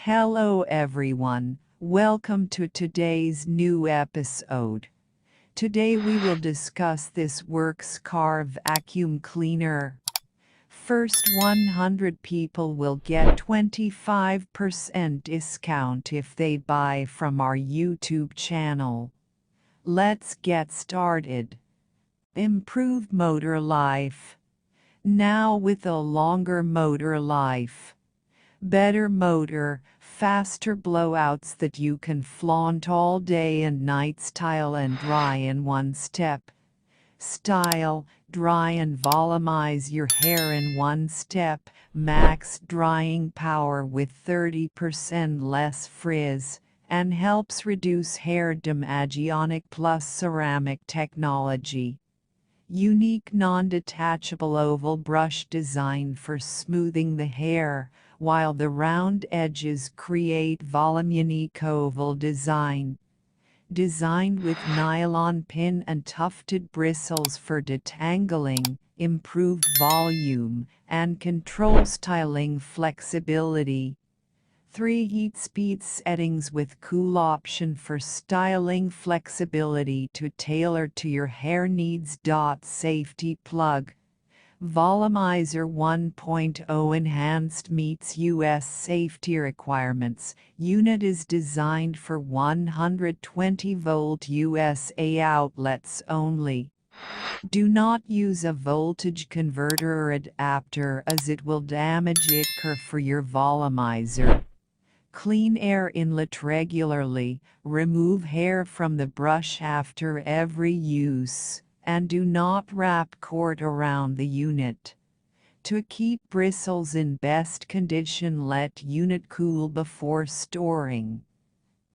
Hello everyone, welcome to today's new episode. Today we will discuss ThisWorx Car Vacuum Cleaner. First 100 people will get 25% discount if they buy from our YouTube channel. Let's get started. Improved motor life. Now with a longer motor life. Better motor, faster blowouts that you can flaunt all day and night. Style and dry in one step. Style, dry and volumize your hair in one step. Max drying power with 30% less frizz, and helps reduce hair damage plus ceramic technology. Unique non-detachable oval brush design for smoothing the hair, while the round edges create volume. Unique oval design. Designed with nylon pin and tufted bristles for detangling, improved volume, and control. Styling flexibility. 3 heat speed settings with cool option for styling flexibility to tailor to your hair needs. Safety plug. Volumizer 1.0 enhanced meets US safety requirements. Unit is designed for 120-volt USA outlets only. Do not use a voltage converter or adapter as it will damage the curve for your volumizer. Clean air inlet regularly, remove hair from the brush after every use, and do not wrap cord around the unit. To keep bristles in best condition, let unit cool before storing.